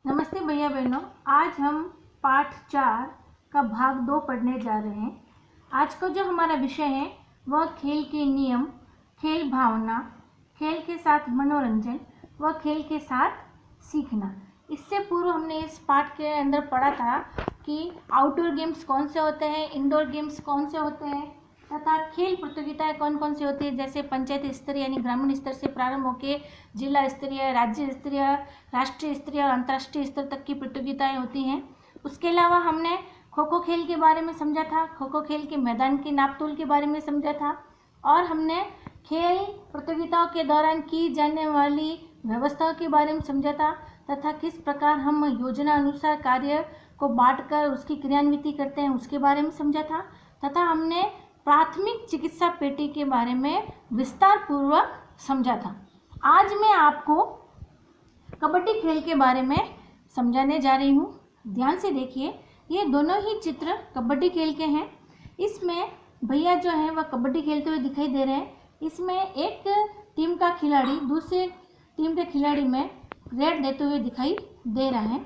नमस्ते भैया बहनों, आज हम पाठ 4 का भाग 2 पढ़ने जा रहे हैं। आज का जो हमारा विषय है वह खेल के नियम, खेल भावना, खेल के साथ मनोरंजन व खेल के साथ सीखना। इससे पूर्व हमने इस पाठ के अंदर पढ़ा था कि आउटडोर गेम्स कौन से होते हैं, इंडोर गेम्स कौन से होते हैं तथा खेल प्रतियोगिताएं कौन कौन सी होती है, जैसे पंचायत स्तर यानी ग्रामीण स्तर से प्रारंभ होकर जिला स्तरीय, राज्य स्तरीय, राष्ट्रीय स्तरीय और अंतर्राष्ट्रीय स्तर तक की प्रतियोगिताएं होती हैं। उसके अलावा हमने खो खो खेल के बारे में समझा था, खो खो खेल के मैदान के नापतोल के बारे में समझा था और हमने खेल प्रतियोगिताओं के दौरान की जाने वाली व्यवस्थाओं के बारे में समझा था तथा किस प्रकार हम योजना अनुसार कार्य को बांटकर उसकी क्रियान्विति करते हैं उसके बारे में समझा था तथा हमने प्राथमिक चिकित्सा पेटी के बारे में विस्तार पूर्वक समझा था। आज मैं आपको कबड्डी खेल के बारे में समझाने जा रही हूँ। ध्यान से देखिए, ये दोनों ही चित्र कबड्डी खेल के हैं। इसमें भैया जो हैं वह कबड्डी खेलते हुए दिखाई दे रहे हैं। इसमें एक टीम का खिलाड़ी दूसरे टीम के खिलाड़ी में रेड देते हुए दिखाई दे रहा है।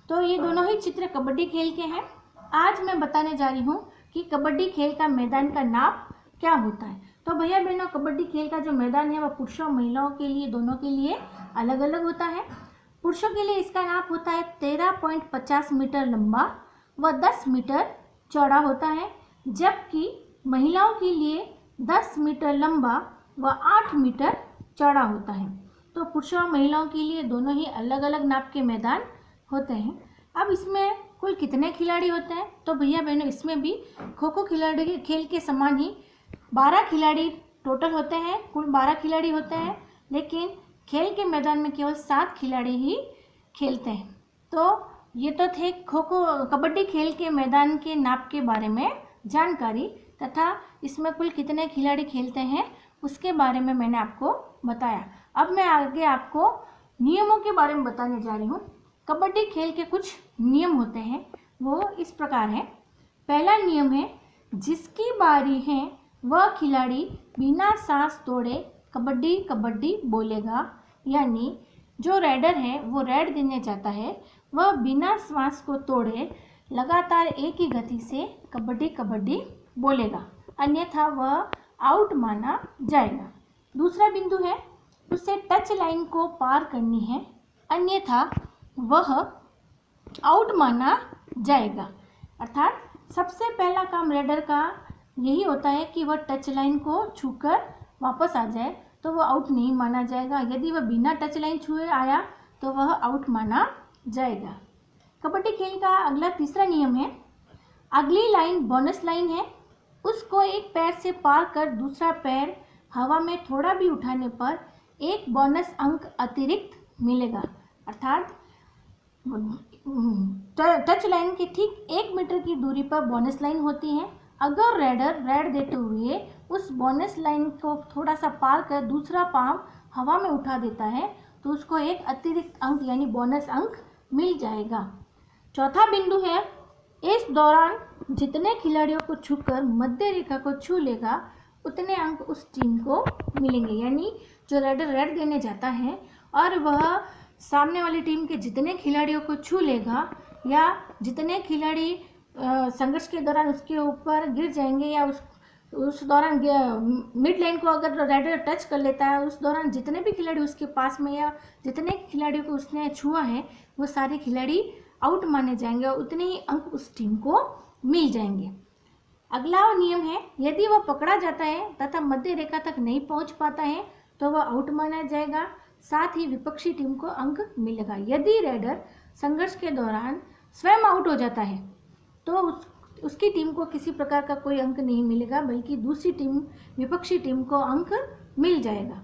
तो ये दोनों ही चित्र कबड्डी खेल के हैं। आज मैं बताने जा रही हूँ कि कबड्डी खेल का मैदान का नाप क्या होता है। तो भैया बहनों, कबड्डी खेल का जो मैदान है वह पुरुषों और महिलाओं के लिए दोनों के लिए अलग अलग होता है। पुरुषों के लिए इसका नाप होता है 13.50 मीटर लंबा व 10 मीटर चौड़ा होता है, जबकि महिलाओं के लिए 10 मीटर लंबा व 8 मीटर चौड़ा होता है। तो पुरुषों और महिलाओं के लिए दोनों ही अलग अलग नाप के मैदान होते हैं। अब इसमें कुल कितने खिलाड़ी होते हैं? तो भैया बहनों, इसमें भी खो खो खिलाड़ी खेल के समान ही 12 खिलाड़ी टोटल होते हैं, कुल 12 खिलाड़ी होते हैं, लेकिन खेल के मैदान में केवल 7 खिलाड़ी ही खेलते हैं। तो ये तो थे खो खो कबड्डी खेल के मैदान के नाप के बारे में जानकारी तथा इसमें कुल कितने खिलाड़ी खेलते हैं उसके बारे में मैंने आपको बताया। अब मैं आगे आपको नियमों के बारे में बताने जा रही हूँ। कबड्डी खेल के कुछ नियम होते हैं, वो इस प्रकार हैं। पहला नियम है, जिसकी बारी है वह खिलाड़ी बिना सांस तोड़े कबड्डी कबड्डी बोलेगा, यानी जो रेडर है वो रेड देने जाता है वह बिना सांस को तोड़े लगातार एक ही गति से कबड्डी कबड्डी बोलेगा, अन्यथा वह आउट माना जाएगा। दूसरा बिंदु है, उसे टच लाइन को पार करनी है, अन्यथा वह आउट माना जाएगा। अर्थात सबसे पहला काम रेडर का यही होता है कि वह टच लाइन को छूकर वापस आ जाए, तो वह आउट नहीं माना जाएगा। यदि वह बिना टच लाइन छुए आया तो वह आउट माना जाएगा। कबड्डी खेल का अगला तीसरा नियम है, अगली लाइन बोनस लाइन है, उसको एक पैर से पार कर दूसरा पैर हवा में थोड़ा भी उठाने पर एक बोनस अंक अतिरिक्त मिलेगा। अर्थात टच लाइन के ठीक 1 मीटर की दूरी पर बोनस लाइन होती है। अगर रेडर रेड देते हुए उस बोनस लाइन को थोड़ा सा पार कर दूसरा पाँव हवा में उठा देता है तो उसको एक अतिरिक्त अंक यानी बोनस अंक मिल जाएगा। चौथा बिंदु है, इस दौरान जितने खिलाड़ियों को छूकर मध्य रेखा को छू लेगा उतने अंक उस टीम को मिलेंगे। यानी जो रेडर रेड देने जाता है और वह सामने वाली टीम के जितने खिलाड़ियों को छू लेगा या जितने खिलाड़ी संघर्ष के दौरान उसके ऊपर गिर जाएंगे या उस दौरान मिड लाइन को अगर रेडर टच कर लेता है, उस दौरान जितने भी खिलाड़ी उसके पास में या जितने खिलाड़ियों को उसने छुआ है वो सारे खिलाड़ी आउट माने जाएंगे और उतने ही अंक उस टीम को मिल जाएंगे। अगला नियम है, यदि वह पकड़ा जाता है तथा मध्य रेखा तक नहीं पहुंच पाता है तो वह आउट माना जाएगा, साथ ही विपक्षी टीम को अंक मिलेगा। यदि रेडर संघर्ष के दौरान स्वयं आउट हो जाता है तो उसकी टीम को किसी प्रकार का कोई अंक नहीं मिलेगा, बल्कि दूसरी टीम विपक्षी टीम को अंक मिल जाएगा।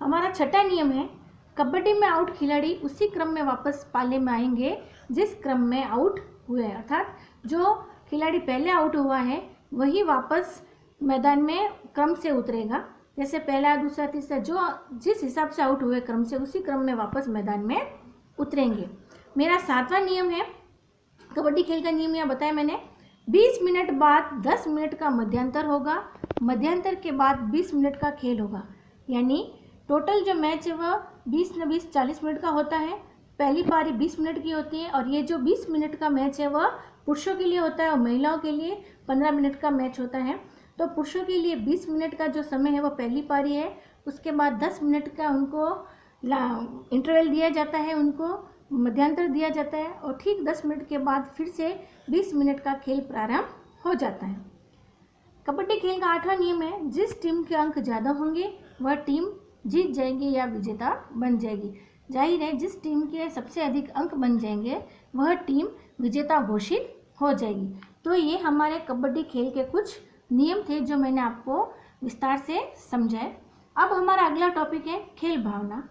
हमारा छठा नियम है, कबड्डी में आउट खिलाड़ी उसी क्रम में वापस पाले में आएंगे जिस क्रम में आउट हुए। अर्थात जो खिलाड़ी पहले आउट हुआ है वही वापस मैदान में क्रम से उतरेगा, जैसे पहला दूसरा तीसरा जो जिस हिसाब से आउट हुए क्रम से उसी क्रम में वापस मैदान में उतरेंगे। मेरा 7वां नियम है, कबड्डी खेल का नियम यहाँ बताया मैंने, 20 मिनट बाद 10 मिनट का मध्यांतर होगा, मध्यांतर के बाद 20 मिनट का खेल होगा। यानी टोटल जो मैच है वह 20 न 20 40 मिनट का होता है। पहली पारी 20 मिनट की होती है और ये जो 20 मिनट का मैच है वह पुरुषों के लिए होता है और महिलाओं के लिए 15 मिनट का मैच होता है। तो पुरुषों के लिए 20 मिनट का जो समय है वो पहली पारी है, उसके बाद 10 मिनट का उनको इंटरवल दिया जाता है, उनको मध्यांतर दिया जाता है और ठीक 10 मिनट के बाद फिर से 20 मिनट का खेल प्रारंभ हो जाता है। कबड्डी खेल का 8वां नियम है, जिस टीम के अंक ज़्यादा होंगे वह टीम जीत जाएगी या विजेता बन जाएगी। जाहिर है जिस टीम के सबसे अधिक अंक बन जाएंगे वह टीम विजेता घोषित हो जाएगी। तो ये हमारे कबड्डी खेल के कुछ नियम थे जो मैंने आपको विस्तार से समझाए। अब हमारा अगला टॉपिक है खेल भावना।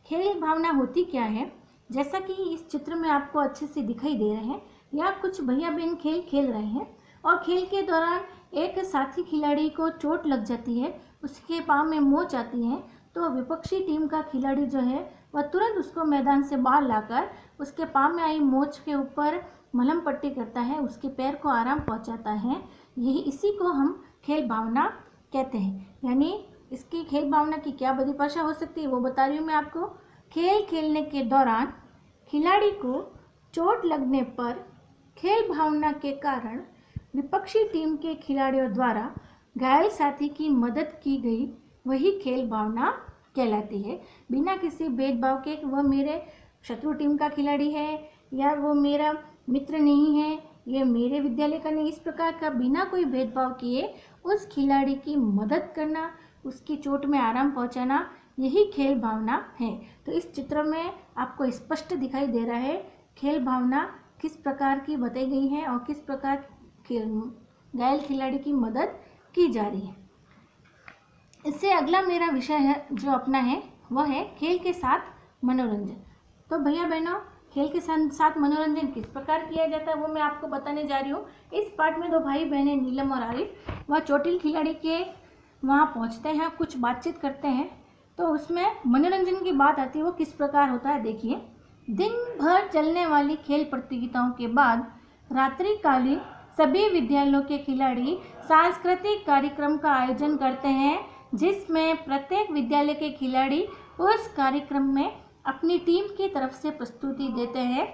खेल भावना होती क्या है? जैसा कि इस चित्र में आपको अच्छे से दिखाई दे रहे हैं, या कुछ भैया बहन खेल खेल रहे हैं और खेल के दौरान एक साथी खिलाड़ी को चोट लग जाती है, उसके पाँव में मोच आती है, तो विपक्षी टीम का खिलाड़ी जो है वह तुरंत उसको मैदान से बाहर लाकर उसके पाँव में आई मोच के ऊपर मलहम पट्टी करता है, उसके पैर को आराम पहुंचाता है। इसी को हम खेल भावना कहते हैं। यानी इसकी खेल भावना की क्या परिभाषा हो सकती है वो बता रही हूँ मैं आपको। खेल खेलने के दौरान खिलाड़ी को चोट लगने पर खेल भावना के कारण विपक्षी टीम के खिलाड़ियों द्वारा घायल साथी की मदद की गई वही खेल भावना कहलाती है। बिना किसी भेदभाव के वह मेरे शत्रु टीम का खिलाड़ी है या वो मेरा मित्र नहीं है, ये मेरे विद्यालय का नहीं, इस प्रकार का बिना कोई भेदभाव किए उस खिलाड़ी की मदद करना, उसकी चोट में आराम पहुंचाना, यही खेल भावना है। तो इस चित्र में आपको स्पष्ट दिखाई दे रहा है खेल भावना किस प्रकार की बताई गई है और किस प्रकार घायल खिलाड़ी की मदद की जा रही है। इससे अगला मेरा विषय है जो अपना है वह है खेल के साथ मनोरंजन। तो भैया बहनों, खेल के साथ मनोरंजन किस प्रकार किया जाता है वो मैं आपको बताने जा रही हूँ। इस पार्ट में दो भाई बहनें नीलम और आरिफ वह चोटिल खिलाड़ी के वहाँ पहुँचते हैं, कुछ बातचीत करते हैं, तो उसमें मनोरंजन की बात आती है। वो किस प्रकार होता है देखिए। दिन भर चलने वाली खेल प्रतियोगिताओं के बाद रात्रिकालीन सभी विद्यालयों के खिलाड़ी सांस्कृतिक कार्यक्रम का आयोजन करते हैं, जिसमें प्रत्येक विद्यालय के खिलाड़ी उस कार्यक्रम में अपनी टीम की तरफ से प्रस्तुति देते हैं।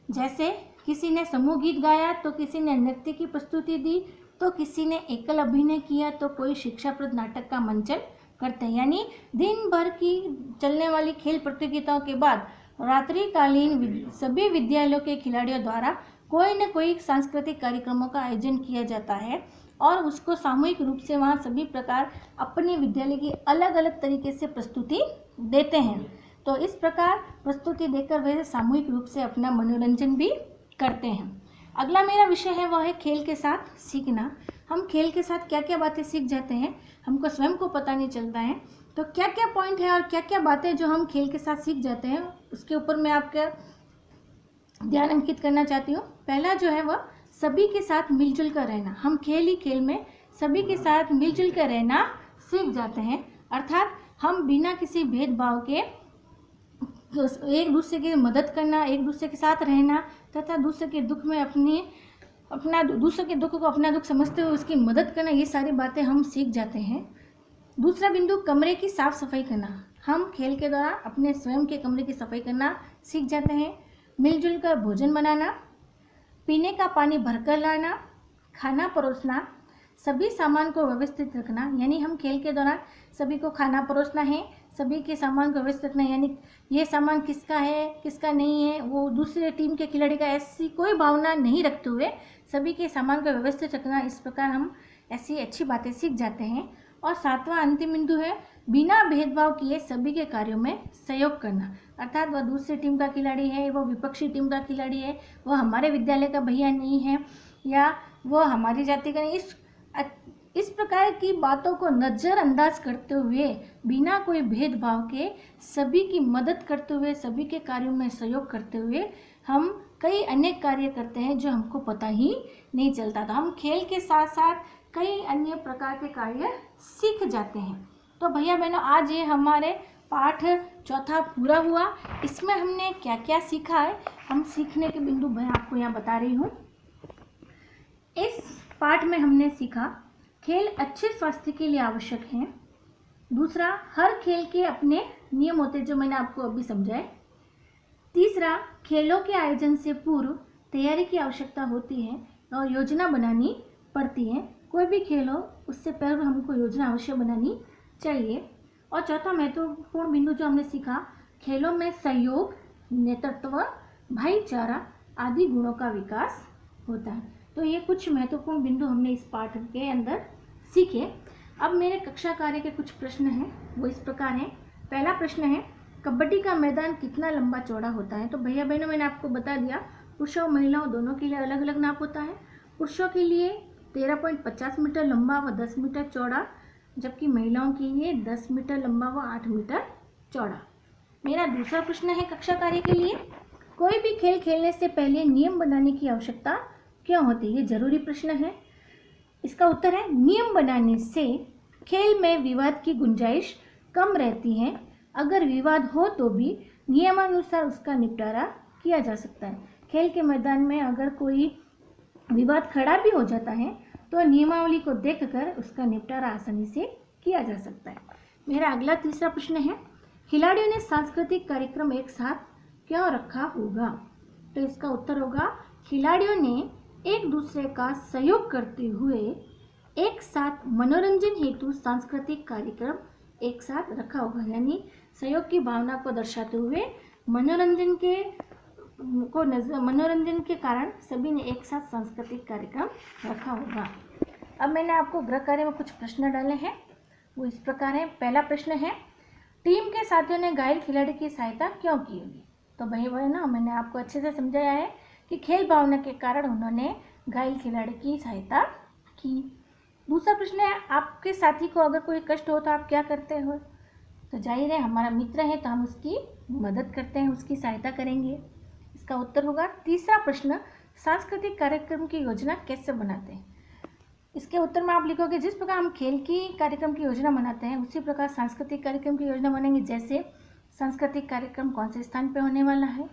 जैसे किसी ने समूह गीत गाया तो किसी ने नृत्य की प्रस्तुति दी, तो किसी ने एकल अभिनय किया, तो कोई शिक्षाप्रद नाटक का मंचन करते हैं। यानी दिन भर की चलने वाली खेल प्रतियोगिताओं के बाद रात्रिकालीन सभी विद्यालयों के खिलाड़ियों द्वारा कोई न कोई सांस्कृतिक कार्यक्रमों का आयोजन किया जाता है और उसको सामूहिक रूप से वहाँ सभी प्रकार अपने विद्यालय की अलग अलग तरीके से प्रस्तुति देते हैं। तो इस प्रकार प्रस्तुति देकर वे सामूहिक रूप से अपना मनोरंजन भी करते हैं। अगला मेरा विषय है वह है खेल के साथ सीखना। हम खेल के साथ क्या क्या बातें सीख जाते हैं हमको स्वयं को पता नहीं चलता है। तो क्या क्या पॉइंट है और क्या क्या बातें जो हम खेल के साथ सीख जाते हैं उसके ऊपर मैं आपका ध्यान अंकित करना चाहती हूँ। पहला जो है वह सभी के साथ मिलजुल कर रहना। हम खेल ही खेल में सभी के साथ मिलजुल कर रहना सीख जाते हैं, अर्थात हम बिना किसी भेदभाव के एक दूसरे की मदद करना, एक दूसरे के साथ रहना तथा दूसरे के दुख में दूसरे के दुख को अपना दुख समझते हुए उसकी मदद करना, ये सारी बातें हम सीख जाते हैं। दूसरा बिंदु, कमरे की साफ सफाई करना। हम खेल के दौरान अपने स्वयं के कमरे की सफाई करना सीख जाते हैं। मिलजुल कर भोजन बनाना, पीने का पानी भरकर लाना, खाना परोसना, सभी सामान को व्यवस्थित रखना। यानी हम खेल के दौरान सभी को खाना परोसना है, सभी के सामान को व्यवस्थित रखना, यानी ये सामान किसका है किसका नहीं है वो दूसरे टीम के खिलाड़ी का, ऐसी कोई भावना नहीं रखते हुए सभी के सामान को व्यवस्थित रखना। इस प्रकार हम ऐसी अच्छी बातें सीख जाते हैं। और सातवां अंतिम बिंदु है बिना भेदभाव किए सभी के कार्यों में सहयोग करना, अर्थात वह दूसरी टीम का खिलाड़ी है, वह विपक्षी टीम का खिलाड़ी है, वह हमारे विद्यालय का भैया नहीं है या वह हमारी जाति का नहीं, इस प्रकार की बातों को नज़रअंदाज करते हुए बिना कोई भेदभाव के सभी की मदद करते हुए सभी के कार्यों में सहयोग करते हुए हम कई अनेक कार्य करते हैं जो हमको पता ही नहीं चलता था। हम खेल के साथ साथ कई अन्य प्रकार के कार्य सीख जाते हैं। तो भैया बहनों, आज ये हमारे पाठ चौथा पूरा हुआ। इसमें हमने क्या क्या सीखा है, हम सीखने के बिंदु मैं आपको यहाँ बता रही हूँ। इस पाठ में हमने सीखा खेल अच्छे स्वास्थ्य के लिए आवश्यक है। दूसरा, हर खेल के अपने नियम होते हैं जो मैंने आपको अभी समझाए। तीसरा, खेलों के आयोजन से पूर्व तैयारी की आवश्यकता होती है और योजना बनानी पड़ती है। कोई भी खेल हो उससे पहले हमको योजना अवश्य बनानी चाहिए। और चौथा महत्वपूर्ण बिंदु जो हमने सीखा, खेलों में सहयोग, नेतृत्व, भाईचारा आदि गुणों का विकास होता है। तो ये कुछ महत्वपूर्ण बिंदु हमने इस पाठ के अंदर सीखे। अब मेरे कक्षा कार्य के कुछ प्रश्न हैं, वो इस प्रकार हैं। पहला प्रश्न है, कबड्डी का मैदान कितना लंबा चौड़ा होता है? तो भैया बहनों, मैंने आपको बता दिया, पुरुषों और महिलाओं दोनों के लिए अलग अलग नाप होता है। पुरुषों के लिए 13.50 मीटर लंबा व 10 मीटर चौड़ा, जबकि महिलाओं के लिए 10 मीटर लंबा व 8 मीटर चौड़ा। मेरा दूसरा प्रश्न है कक्षा कार्य के लिए, कोई भी खेल खेलने से पहले नियम बनाने की आवश्यकता क्यों होती है? ये जरूरी प्रश्न है। इसका उत्तर है, नियम बनाने से खेल में विवाद की गुंजाइश कम रहती है। अगर विवाद हो तो भी नियमानुसार उसका निपटारा किया जा सकता है। खेल के मैदान में अगर कोई विवाद खड़ा भी हो जाता है तो नियमावली को देखकर उसका निपटारा आसानी से किया जा सकता है। मेरा अगला तीसरा प्रश्न है, खिलाड़ियों ने सांस्कृतिक कार्यक्रम एक साथ क्यों रखा होगा? तो इसका उत्तर होगा, खिलाड़ियों ने एक दूसरे का सहयोग करते हुए एक साथ मनोरंजन हेतु सांस्कृतिक कार्यक्रम एक साथ रखा होगा। यानी सहयोग की भावना को दर्शाते हुए मनोरंजन के कारण सभी ने एक साथ सांस्कृतिक कार्यक्रम रखा होगा। अब मैंने आपको गृह कार्य में कुछ प्रश्न डाले हैं, वो इस प्रकार है। पहला प्रश्न है, टीम के साथियों ने घायल खिलाड़ी की सहायता क्यों की होगी? तो भाई ना, मैंने आपको अच्छे से समझाया है कि खेल भावना के कारण उन्होंने घायल खिलाड़ी की सहायता की। दूसरा प्रश्न है, आपके साथी को अगर कोई कष्ट हो तो आप क्या करते हो? तो जाहिर है, हमारा मित्र है तो हम उसकी मदद करते हैं, उसकी सहायता करेंगे। इसका उत्तर होगा। तीसरा प्रश्न, सांस्कृतिक कार्यक्रम की योजना कैसे बनाते हैं? इसके उत्तर में आप लिखोगे, जिस प्रकार हम खेल की कार्यक्रम की योजना बनाते हैं उसी प्रकार सांस्कृतिक कार्यक्रम की योजना बनेंगे। जैसे सांस्कृतिक कार्यक्रम कौन से स्थान पे होने वाला है,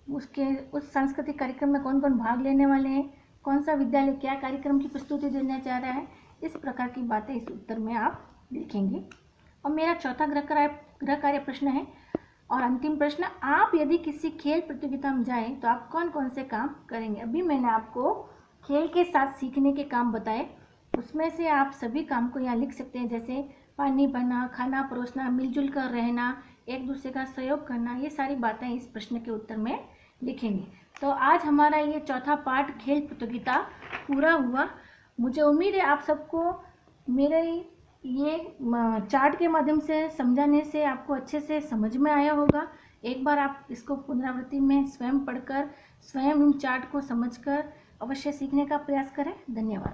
उस सांस्कृतिक कार्यक्रम में कौन कौन भाग लेने वाले हैं, कौन सा विद्यालय क्या कार्यक्रम की प्रस्तुति देने जा रहा है, इस प्रकार की बातें इस उत्तर में आप लिखेंगे। और मेरा चौथा गृह कार्य प्रश्न है और अंतिम प्रश्न, आप यदि किसी खेल प्रतियोगिता में जाएं तो आप कौन कौन से काम करेंगे? अभी मैंने आपको खेल के साथ सीखने के काम बताए, उसमें से आप सभी काम को यहाँ लिख सकते हैं। जैसे पानी भरना, खाना परोसना, मिलजुल कर रहना, एक दूसरे का सहयोग करना, ये सारी बातें इस प्रश्न के उत्तर में लिखेंगे। तो आज हमारा ये चौथा पाठ खेल प्रतियोगिता पूरा हुआ। मुझे उम्मीद है आप सबको मेरे ये चार्ट के माध्यम से समझाने से आपको अच्छे से समझ में आया होगा। एक बार आप इसको पुनरावृत्ति में स्वयं पढ़कर, स्वयं इन चार्ट को समझकर अवश्य सीखने का प्रयास करें। धन्यवाद।